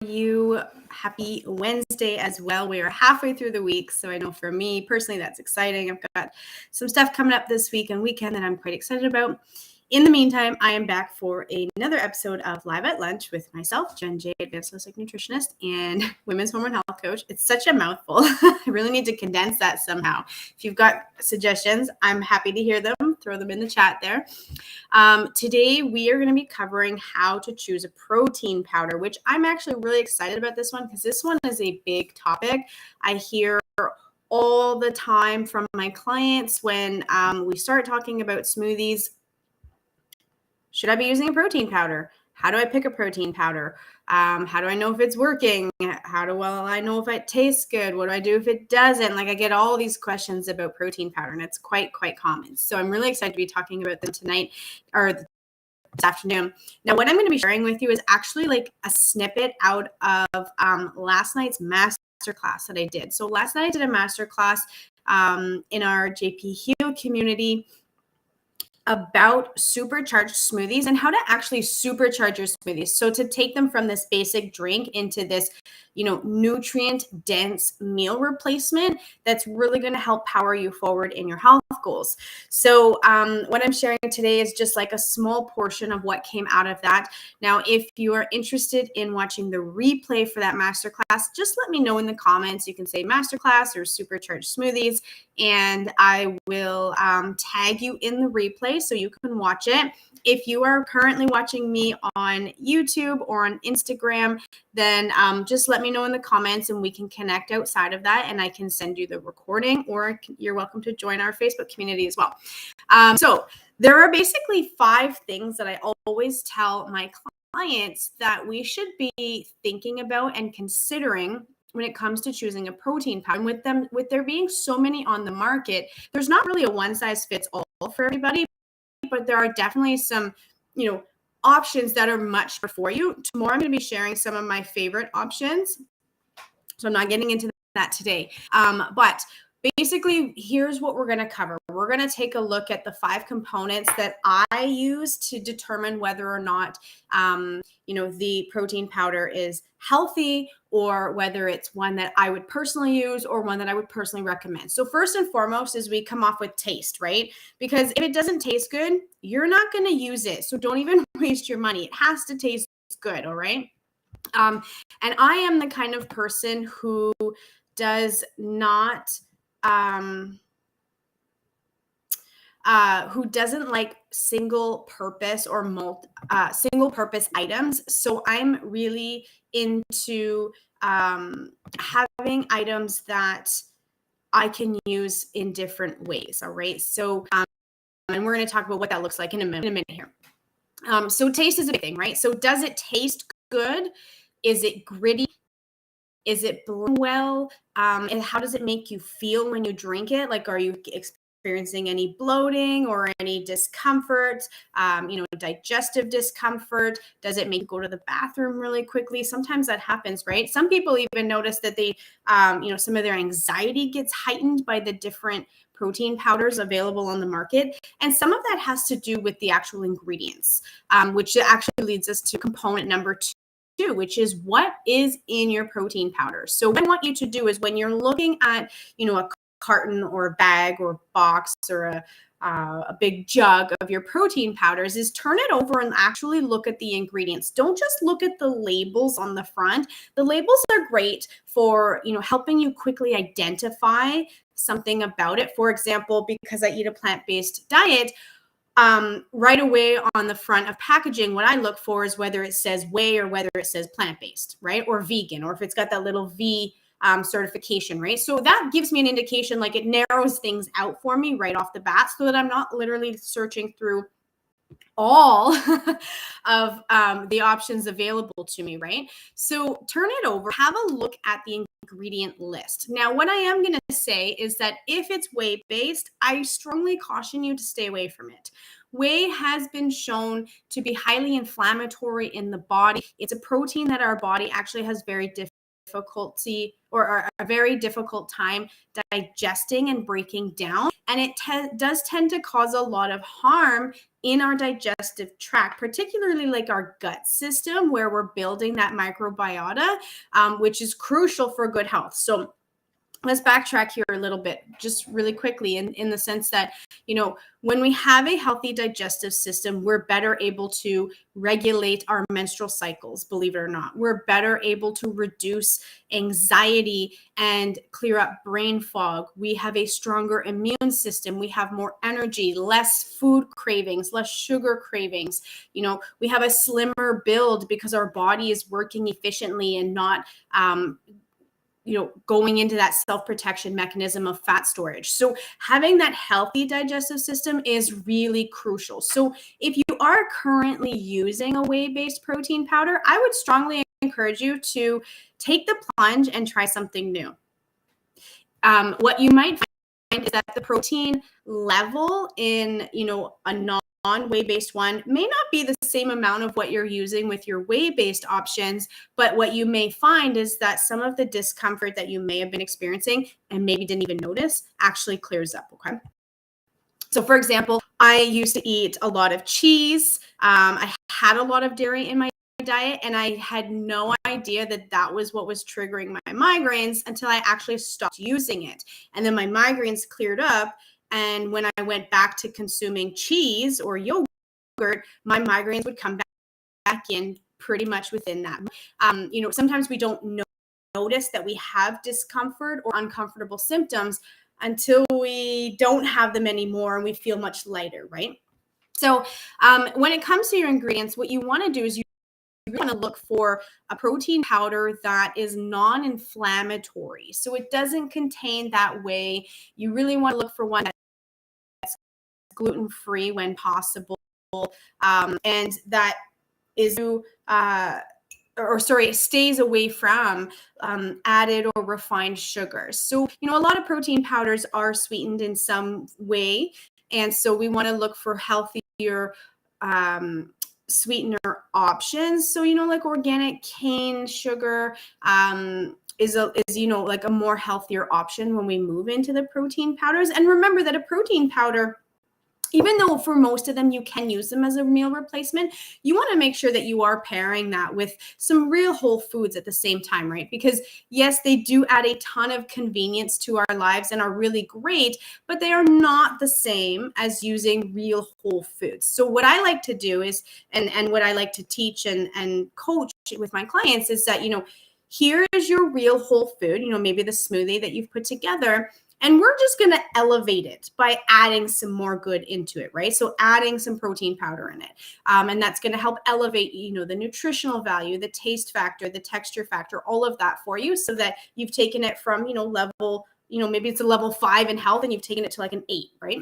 you? Happy Wednesday as well. We are halfway through the week, so I know for me personally that's exciting. I've got some stuff coming up this week and weekend that I'm quite excited about. In the meantime, I am back for another episode of Live at Lunch with myself, Jen J, advanced holistic nutritionist and women's hormone health coach. It's such a mouthful. I really need to condense that somehow. If you've got suggestions, I'm happy to hear them. Throw them in the chat there. Today, we are going to be covering how to choose a protein powder, which I'm actually really excited about this one because this one is a big topic. I hear all the time from my clients when we start talking about smoothies. Should I be using a protein powder? How do I pick a protein powder? How do I know if it's working? How do I know if it tastes good? What do I do if it doesn't? Like I get all these questions about protein powder and it's quite common. So I'm really excited to be talking about them tonight or this afternoon. Now, what I'm going to be sharing with you is actually like a snippet out of last night's masterclass that I did. So last night I did a masterclass in our JP Heal community about supercharged smoothies and how to actually supercharge your smoothies. So to take them from this basic drink into this, nutrient dense meal replacement that's really going to help power you forward in your health goals. So what I'm sharing today is just like a small portion of what came out of that. Now, if you are interested in watching the replay for that masterclass, just let me know in the comments. You can say masterclass or supercharged smoothies, and I will tag you in the replay so you can watch it. If you are currently watching me on YouTube or on Instagram, then just let me know in the comments and we can connect outside of that and I can send you the recording, or you're welcome to join our Facebook community as well. So there are basically 5 things that I always tell my clients that we should be thinking about and considering when it comes to choosing a protein powder. And with there being so many on the market, there's not really a one size fits all for everybody, but there are definitely some, options that are much better for you. Tomorrow, I'm going to be sharing some of my favorite options. So I'm not getting into that today. But basically, here's what we're going to cover. We're going to take a look at the 5 components that I use to determine whether or not, the protein powder is healthy, or whether it's one that I would personally use or one that I would personally recommend. So first and foremost is we come off with taste, right? Because if it doesn't taste good, you're not going to use it. So don't even waste your money. It has to taste good, all right? And I am the kind of person who does not who doesn't like single purpose or single purpose items. So I'm really into having items that I can use in different ways. All right. So, and we're going to talk about what that looks like in a minute here. So taste is a big thing, right? So does it taste good? Is it gritty? Is it blend well? And how does it make you feel when you drink it? Like, are you experiencing any bloating or any discomfort, digestive discomfort? Does it make you go to the bathroom really quickly? Sometimes that happens, right? Some people even notice that they, some of their anxiety gets heightened by the different protein powders available on the market. And some of that has to do with the actual ingredients, which actually leads us to component number 2, which is what is in your protein powder. So what I want you to do is when you're looking at, a carton or a bag or box or a big jug of your protein powders, is turn it over and actually look at the ingredients. Don't just look at the labels on the front. The labels are great for, helping you quickly identify something about it. For example, because I eat a plant-based diet, right away on the front of packaging, what I look for is whether it says whey or whether it says plant-based, right? Or vegan, or if it's got that little V certification, right? So that gives me an indication, like it narrows things out for me right off the bat so that I'm not literally searching through all of the options available to me, right? So turn it over, have a look at the ingredient list. Now, what I am going to say is that if it's whey-based, I strongly caution you to stay away from it. Whey has been shown to be highly inflammatory in the body. It's a protein that our body actually has very difficulty or a very difficult time digesting and breaking down. And it does tend to cause a lot of harm in our digestive tract, particularly like our gut system, where we're building that microbiota, which is crucial for good health. So let's backtrack here a little bit, just really quickly, in the sense that, when we have a healthy digestive system, we're better able to regulate our menstrual cycles, believe it or not. We're better able to reduce anxiety and clear up brain fog. We have a stronger immune system. We have more energy, less food cravings, less sugar cravings. We have a slimmer build because our body is working efficiently and not going into that self-protection mechanism of fat storage. So having that healthy digestive system is really crucial. So if you are currently using a whey-based protein powder, I would strongly encourage you to take the plunge and try something new. What you might find is that the protein level in, a non-whey-based one may not be the same amount of what you're using with your whey-based options, but what you may find is that some of the discomfort that you may have been experiencing and maybe didn't even notice actually clears up, okay? So for example, I used to eat a lot of cheese. I had a lot of dairy in my diet, and I had no idea that was what was triggering my migraines until I actually stopped using it. And then my migraines cleared up. And when I went back to consuming cheese or yogurt, my migraines would come back in pretty much within that. Sometimes we don't notice that we have discomfort or uncomfortable symptoms until we don't have them anymore and we feel much lighter, right? So when it comes to your ingredients, what you want to do is you want to look for a protein powder that is non-inflammatory. So it doesn't contain that whey. You really want to look for one that's gluten-free when possible, and that is stays away from added or refined sugars. So, a lot of protein powders are sweetened in some way. And so we want to look for healthier sweetener options. So, like organic cane sugar is like a more healthier option when we move into the protein powders. And remember that a protein powder, even though for most of them you can use them as a meal replacement, you want to make sure that you are pairing that with some real whole foods at the same time, right? Because yes, they do add a ton of convenience to our lives and are really great, but they are not the same as using real whole foods. So what I like to do is, and what I like to teach and coach with my clients is that, here is your real whole food, maybe the smoothie that you've put together. And we're just going to elevate it by adding some more good into it, right? So adding some protein powder in it. And that's going to help elevate, the nutritional value, the taste factor, the texture factor, all of that for you, so that you've taken it from, level, maybe it's a level 5 in health and you've taken it to like an 8, right?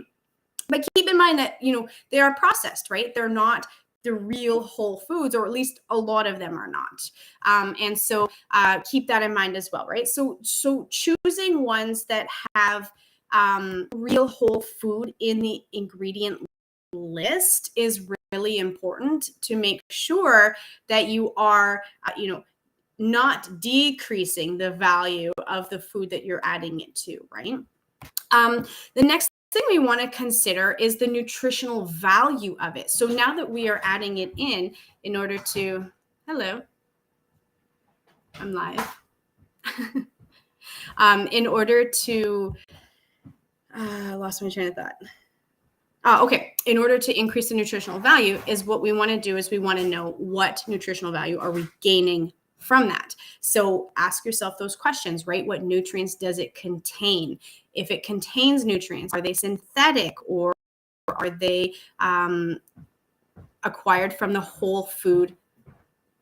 But keep in mind that, they are processed, right? They're not the real whole foods, or at least a lot of them are not. And so keep that in mind as well, right? So choosing ones that have real whole food in the ingredient list is really important to make sure that you are, not decreasing the value of the food that you're adding it to, right? The next thing we want to consider is the nutritional value of it. So now that we are adding it in order to, hello, I'm live. In order to, lost my train of thought. Okay, in order to increase the nutritional value, is what we want to do is we want to know what nutritional value are we gaining from that. So ask yourself those questions, right? What nutrients does it contain? If it contains nutrients, are they synthetic or are they acquired from the whole food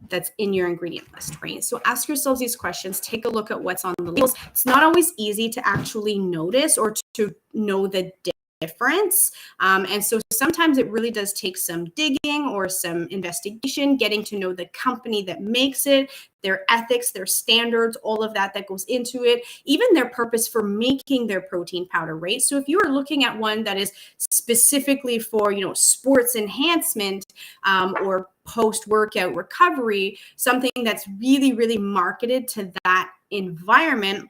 that's in your ingredient list, right? So ask yourselves these questions. Take a look at what's on the labels. It's not always easy to actually notice or to know the difference. And so sometimes it really does take some digging or some investigation, getting to know the company that makes it, their ethics, their standards, all of that goes into it, even their purpose for making their protein powder, right? So if you are looking at one that is specifically for, sports enhancement or post-workout recovery, something that's really, really marketed to that environment,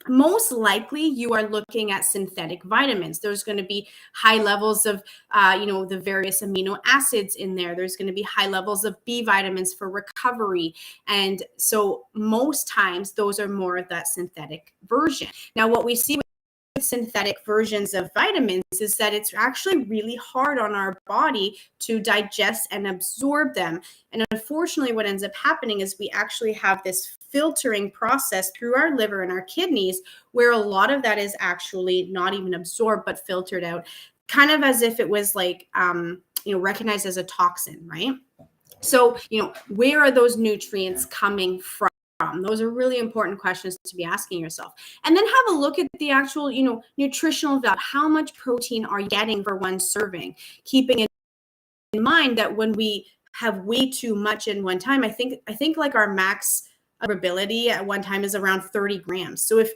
most likely you are looking at synthetic vitamins. There's going to be high levels of, the various amino acids in there. There's going to be high levels of B vitamins for recovery. And so most times those are more of that synthetic version. Now, what we see with synthetic versions of vitamins is that it's actually really hard on our body to digest and absorb them. And unfortunately, what ends up happening is we actually have this filtering process through our liver and our kidneys where a lot of that is actually not even absorbed but filtered out, kind of as if it was like recognized as a toxin, right? So where are those nutrients coming from? Those are really important questions to be asking yourself. And then have a look at the actual, nutritional value. How much protein are you getting for one serving? Keeping in mind that when we have way too much in one time, I think like our max ability at one time is around 30 grams. So if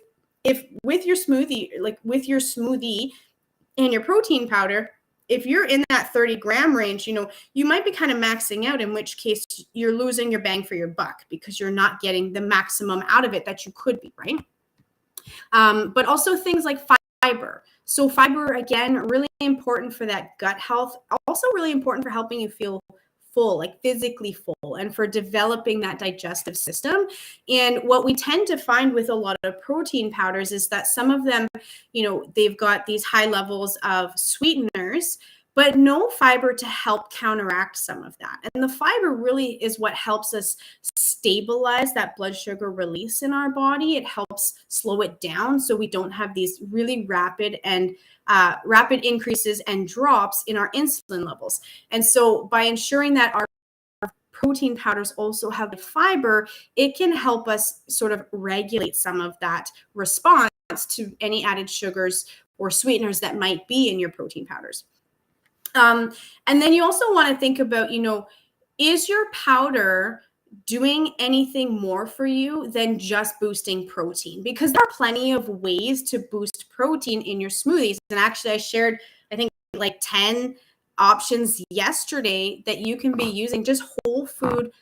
with your smoothie, and your protein powder, if you're in that 30-gram range, you might be kind of maxing out, in which case you're losing your bang for your buck because you're not getting the maximum out of it that you could be, right? But also things like fiber. So fiber, again, really important for that gut health. Also really important for helping you feel full, like physically full, and for developing that digestive system. And what we tend to find with a lot of protein powders is that some of them, they've got these high levels of sweeteners, but no fiber to help counteract some of that. And the fiber really is what helps us stabilize that blood sugar release in our body. It helps slow it down so we don't have these really rapid increases and drops in our insulin levels. And so by ensuring that our protein powders also have the fiber, it can help us sort of regulate some of that response to any added sugars or sweeteners that might be in your protein powders. And then you also want to think about, is your powder doing anything more for you than just boosting protein? Because there are plenty of ways to boost protein in your smoothies. And actually, I shared, I think, like 10 options yesterday that you can be using, just whole food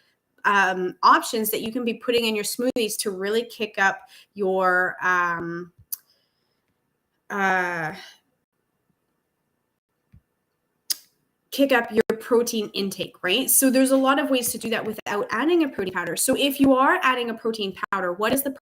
options that you can be putting in your smoothies to really kick up your protein intake, right? So there's a lot of ways to do that without adding a protein powder. So if you are adding a protein powder, what is the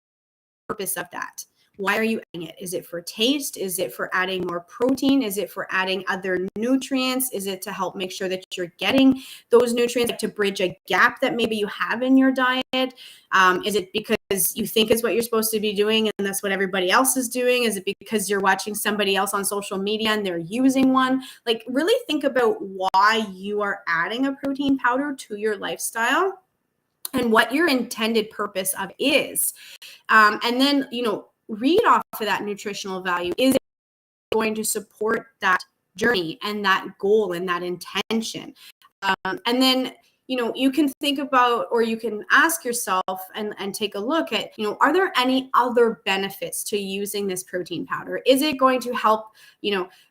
purpose of that? Why are you adding it? Is it for taste? Is it for adding more protein? Is it for adding other nutrients? Is it to help make sure that you're getting those nutrients, like to bridge a gap that maybe you have in your diet? Is it because you think it's what you're supposed to be doing and that's what everybody else is doing? Is it because you're watching somebody else on social media and they're using one? Like, really think about why you are adding a protein powder to your lifestyle and what your intended purpose of is. And then, read off of that nutritional value. Is it going to support that journey and that goal and that intention? And then, you can think about, or you can ask yourself and take a look at, are there any other benefits to using this protein powder? Is it going to help,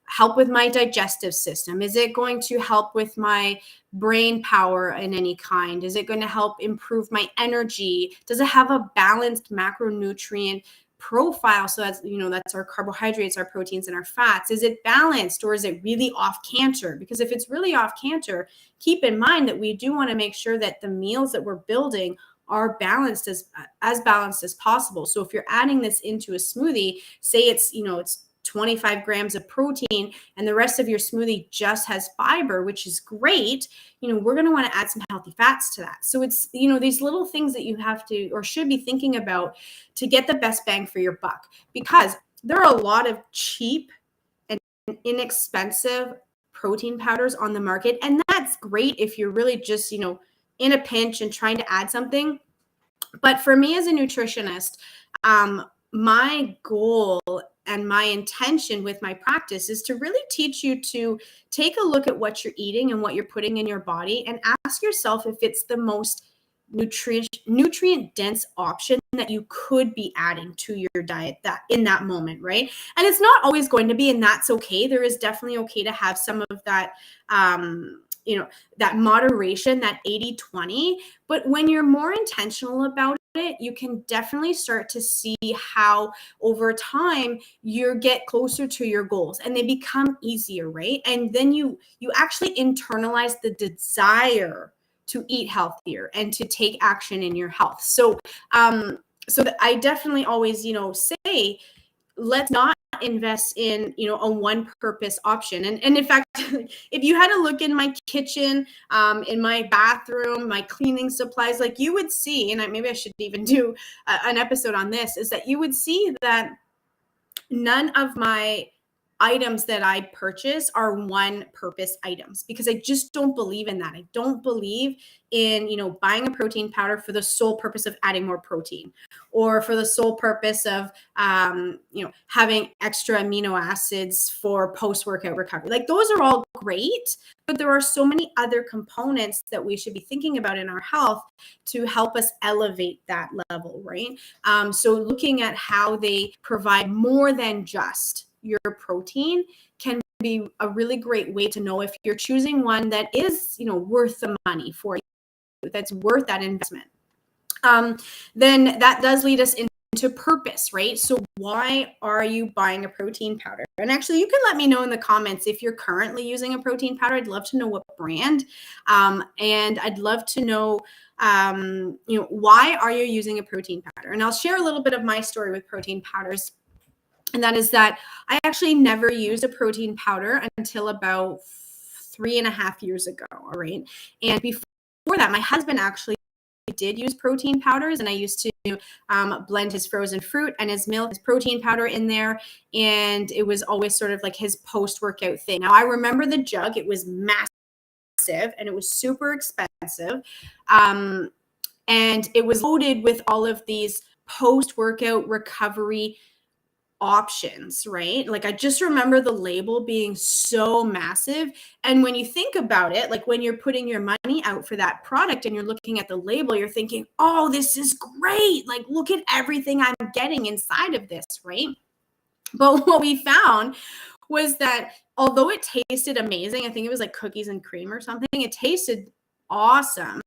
help with my digestive system? Is it going to help with my brain power in any kind? Is it going to help improve my energy? Does it have a balanced macronutrient profile? So that's our carbohydrates, our proteins, and our fats. Is it balanced, or is it really off canter? Because if it's really off canter, keep in mind that we do want to make sure that the meals that we're building are balanced as balanced as possible. So if you're adding this into a smoothie, say it's 25 grams of protein and the rest of your smoothie just has fiber, which is great, we're going to want to add some healthy fats to that. So it's, these little things that you have to or should be thinking about to get the best bang for your buck, because there are a lot of cheap and inexpensive protein powders on the market. And that's great if you're really just, in a pinch and trying to add something. But for me as a nutritionist, my goal and my intention with my practice is to really teach you to take a look at what you're eating and what you're putting in your body and ask yourself if it's the most nutrient dense option that you could be adding to your diet that in that moment, right? And it's not always going to be, and that's okay. There is definitely okay to have some of that that moderation, that 80-20. But when you're more intentional about it, you can definitely start to see how over time you get closer to your goals and they become easier, right? And then you actually internalize the desire to eat healthier and to take action in your health. So I definitely always, say, let's not invest in, a one purpose option. And in fact, if you had to look in my kitchen, in my bathroom, my cleaning supplies, like you would see, and maybe I should even do an episode on this, is that you would see that none of my items that I purchase are one purpose items, because I just don't believe in that. I don't believe in, buying a protein powder for the sole purpose of adding more protein, or for the sole purpose of, having extra amino acids for post-workout recovery. Like, those are all great, but there are so many other components that we should be thinking about in our health to help us elevate that level, right? So looking at how they provide more than just your protein can be a really great way to know if you're choosing one that is, worth the money for you, that's worth that investment. Then that does lead us into purpose, right? So why are you buying a protein powder? And actually, you can let me know in the comments if you're currently using a protein powder. I'd love to know what brand, and I'd love to know, why are you using a protein powder? And I'll share a little bit of my story with protein powders. And that is that I actually never used a protein powder until about 3.5 years ago. All right. And before that, my husband actually did use protein powders, and I used to blend his frozen fruit and his milk, his protein powder in there. And it was always sort of like his post-workout thing. Now, I remember the jug, it was massive and it was super expensive. And it was loaded with all of these post-workout recovery options, right? Like, I just remember the label being so massive. And when you think about it, like when you're putting your money out for that product and you're looking at the label, you're thinking, oh, this is great. Like, look at everything I'm getting inside of this, right? But what we found was that although it tasted amazing, I think it was like cookies and cream or something, it tasted awesome.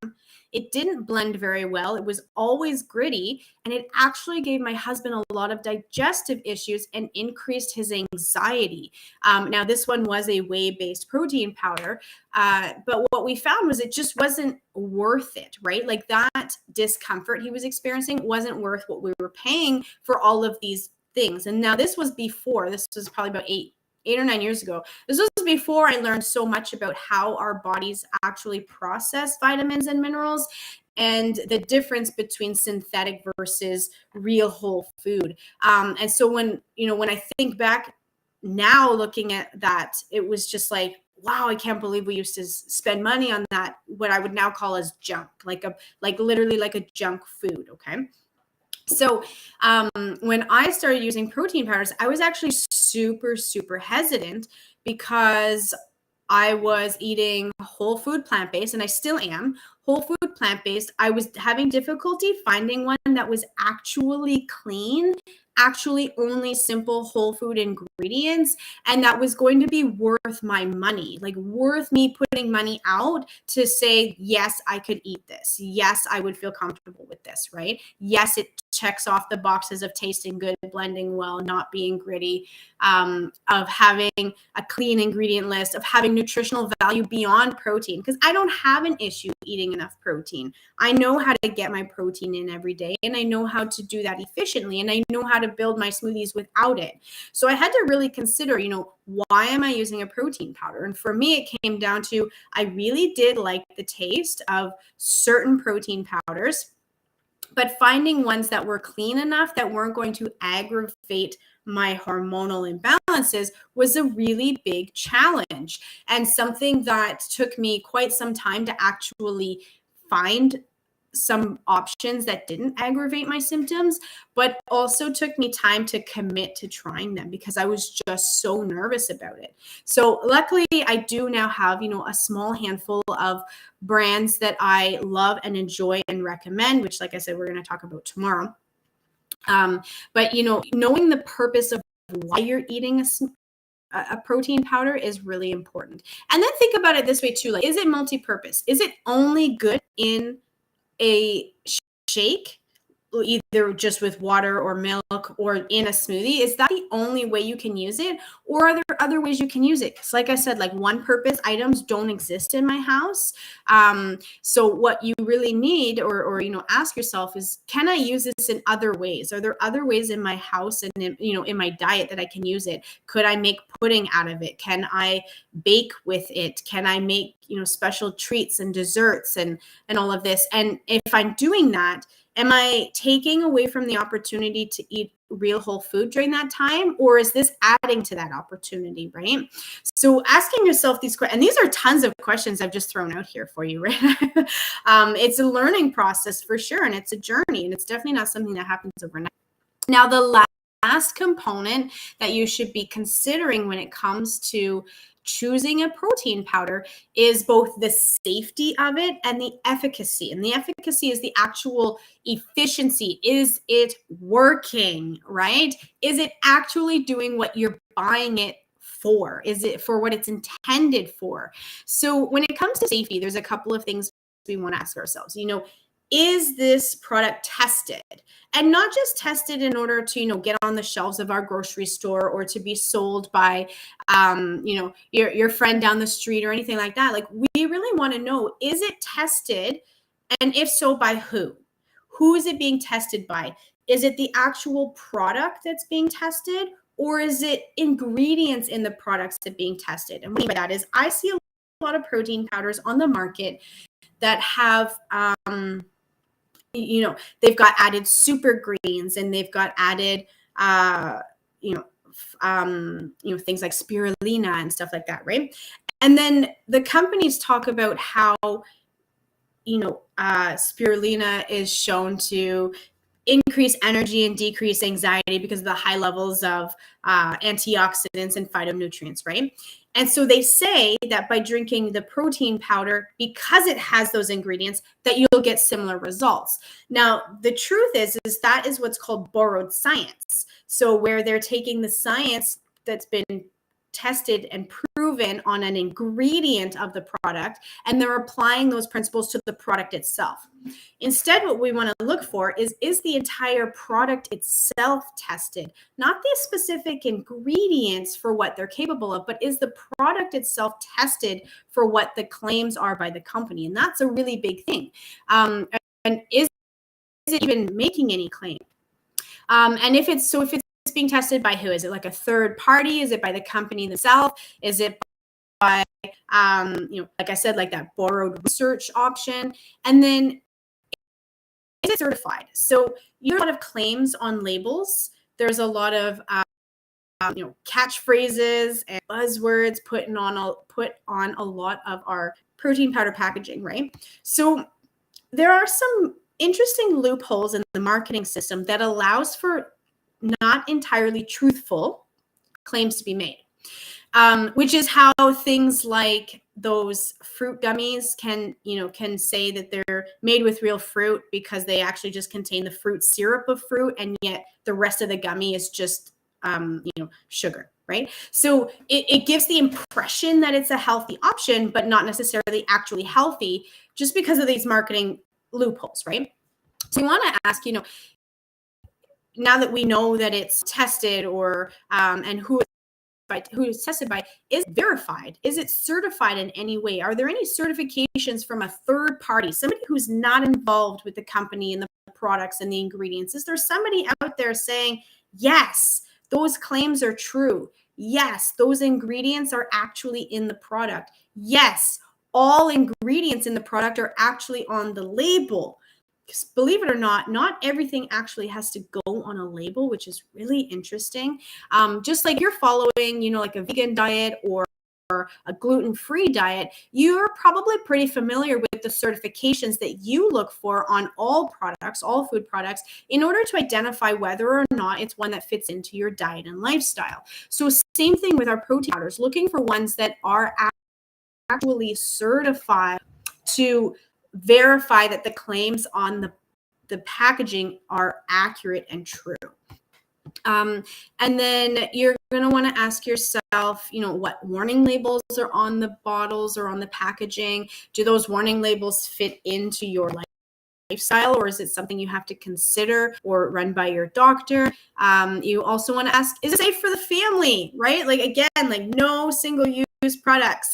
It didn't blend very well. It was always gritty, and it actually gave my husband a lot of digestive issues and increased his anxiety. Now, this one was a whey-based protein powder, but what we found was it just wasn't worth it, right? Like, that discomfort he was experiencing wasn't worth what we were paying for all of these things. And now this was probably about 8 or 9 years ago. This was before I learned so much about how our bodies actually process vitamins and minerals, and the difference between synthetic versus real whole food. And so when I think back now, looking at that, it was just like, wow, I can't believe we used to spend money on that, what I would now call as junk, like literally like a junk food. Okay. So when I started using protein powders, I was actually super, super hesitant, because I was eating whole food plant-based, and I still am whole food plant-based. I was having difficulty finding one that was actually clean, actually only simple whole food ingredients, and that was going to be worth my money, like worth me putting money out to say, yes, I could eat this. Yes, I would feel comfortable with this, right? Yes, it checks off the boxes of tasting good, blending well, not being gritty, of having a clean ingredient list, of having nutritional value beyond protein, because I don't have an issue eating enough protein. I know how to get my protein in every day, and I know how to do that efficiently, and I know how to build my smoothies without it. So I had to really consider, why am I using a protein powder? And for me, it came down to, I really did like the taste of certain protein powders, but finding ones that were clean enough that weren't going to aggravate my hormonal imbalances was a really big challenge, and something that took me quite some time to actually find some options that didn't aggravate my symptoms, but also took me time to commit to trying them, because I was just so nervous about it. So luckily, I do now have, a small handful of brands that I love and enjoy and recommend, which, like I said, we're going to talk about tomorrow. But knowing the purpose of why you're eating a protein powder is really important. And then think about it this way too, like, is it multi-purpose? Is it only good in a shake, either just with water or milk or in a smoothie? Is that the only way you can use it? Or are there other ways you can use it? Because like I said, like one purpose items don't exist in my house. So what you really need or ask yourself is, can I use this in other ways? Are there other ways in my house and in my diet that I can use it? Could I make pudding out of it? Can I bake with it? Can I make special treats and desserts and all of this? And if I'm doing that, am I taking away from the opportunity to eat real whole food during that time? Or is this adding to that opportunity, right? So asking yourself these questions, and these are tons of questions I've just thrown out here for you, right? It's a learning process for sure, and it's a journey, and it's definitely not something that happens overnight. Now, the last component that you should be considering when it comes to choosing a protein powder is both the safety of it and the efficacy. And the efficacy is the actual efficiency. Is it working, right? Is it actually doing what you're buying it for? Is it for what it's intended for? So when it comes to safety, there's a couple of things we want to ask ourselves. Is this product tested? And not just tested in order to get on the shelves of our grocery store or to be sold by your friend down the street or anything like that. Like, we really want to know, is it tested? And if so, by who? Who is it being tested by? Is it the actual product that's being tested, or is it ingredients in the products that are being tested? And what I mean by that is, I see a lot of protein powders on the market that have they've got added super greens, and they've got added things like spirulina and stuff like that, right? And then the companies talk about how spirulina is shown to increase energy and decrease anxiety because of the high levels of antioxidants and phytonutrients, right? And so they say that by drinking the protein powder, because it has those ingredients, that you'll get similar results. Now, the truth is that is what's called borrowed science. So where they're taking the science that's been tested and proven on an ingredient of the product, and they're applying those principles to the product itself. Instead, what we want to look for is the entire product itself tested, not the specific ingredients for what they're capable of, but is the product itself tested for what the claims are by the company? And that's a really big thing. And is it even making any claim? And if it's being tested by who? Is it like a third party? Is it by the company themselves? Is it by, like I said, like that borrowed research option? And then is it certified? So you have a lot of claims on labels. There's a lot of catchphrases and buzzwords put on a lot of our protein powder packaging, right? So there are some interesting loopholes in the marketing system that allows for not entirely truthful claims to be made, which is how things like those fruit gummies can say that they're made with real fruit because they actually just contain the fruit syrup of fruit, and yet the rest of the gummy is just sugar, right? So it gives the impression that it's a healthy option, but not necessarily actually healthy, just because of these marketing loopholes, right? So you want to ask, now that we know that it's tested or and who it's tested by, is it verified? Is it certified in any way? Are there any certifications from a third party, somebody who's not involved with the company and the products and the ingredients? Is there somebody out there saying, yes, those claims are true? Yes, those ingredients are actually in the product. Yes, all ingredients in the product are actually on the label. Believe it or not everything actually has to go on a label, which is really interesting. Just like you're following, like a vegan diet or a gluten-free diet, you're probably pretty familiar with the certifications that you look for on all products, all food products, in order to identify whether or not it's one that fits into your diet and lifestyle. So same thing with our protein powders, looking for ones that are actually certified to verify that the claims on the packaging are accurate and true. And then you're going to want to ask yourself, what warning labels are on the bottles or on the packaging? Do those warning labels fit into your lifestyle, or is it something you have to consider or run by your doctor? You also want to ask, is it safe for the family, right? Like, again, like no single-use products.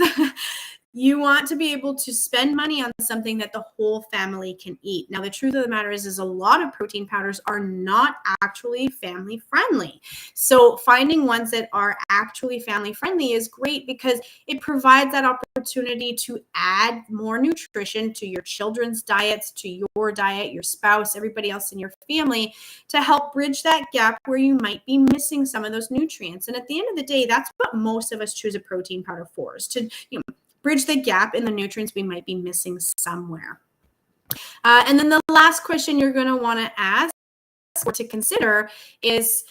You want to be able to spend money on something that the whole family can eat. Now, the truth of the matter is a lot of protein powders are not actually family friendly. So finding ones that are actually family friendly is great because it provides that opportunity to add more nutrition to your children's diets, to your diet, your spouse, everybody else in your family, to help bridge that gap where you might be missing some of those nutrients. And at the end of the day, that's what most of us choose a protein powder for, is to, bridge the gap in the nutrients we might be missing somewhere. And then the last question you're going to want to ask or to consider is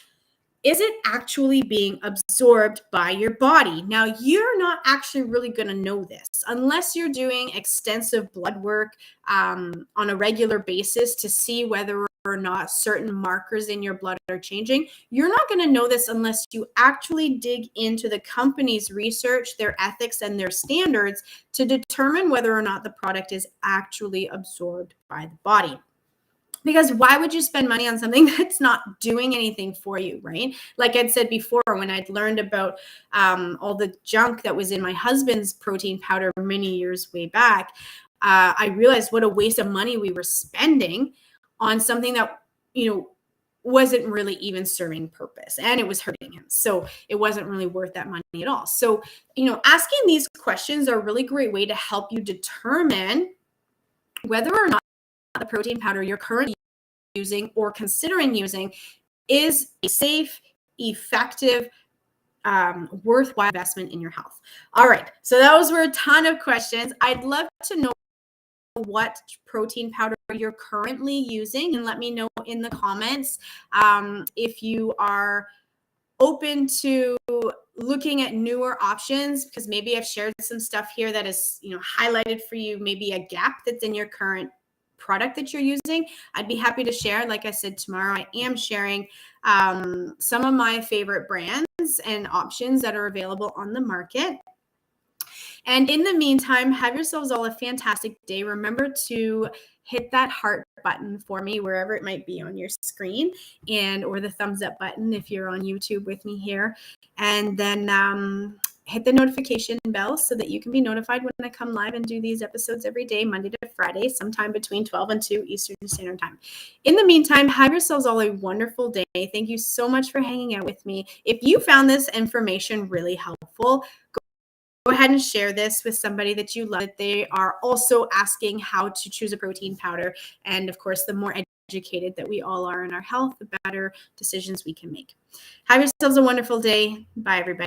it actually being absorbed by your body? Now, you're not actually really going to know this unless you're doing extensive blood work on a regular basis to see whether or not certain markers in your blood are changing. You're not going to know this unless you actually dig into the company's research, their ethics, and their standards to determine whether or not the product is actually absorbed by the body. Because why would you spend money on something that's not doing anything for you, right? Like I'd said before, when I'd learned about all the junk that was in my husband's protein powder many years way back, I realized what a waste of money we were spending on something that, wasn't really even serving purpose, and it was hurting him. So it wasn't really worth that money at all. So, asking these questions are a really great way to help you determine whether or not the protein powder you're currently using or considering using is a safe, effective, worthwhile investment in your health. All right, so those were a ton of questions. I'd love to know what protein powder you're currently using, and let me know in the comments if you are open to looking at newer options, because maybe I've shared some stuff here that is highlighted for you, maybe a gap that's in your current product that you're using. I'd be happy to share. Like I said, tomorrow I am sharing some of my favorite brands and options that are available on the market. And in the meantime, have yourselves all a fantastic day. Remember to hit that heart button for me wherever it might be on your screen, or the thumbs up button if you're on YouTube with me here. And then hit the notification bell so that you can be notified when I come live and do these episodes every day, Monday to Friday, sometime between 12 and 2 Eastern Standard Time. In the meantime, have yourselves all a wonderful day. Thank you so much for hanging out with me. If you found this information really helpful, go ahead and share this with somebody that you love, that they are also asking how to choose a protein powder. And of course, the more educated that we all are in our health, the better decisions we can make. Have yourselves a wonderful day. Bye, everybody.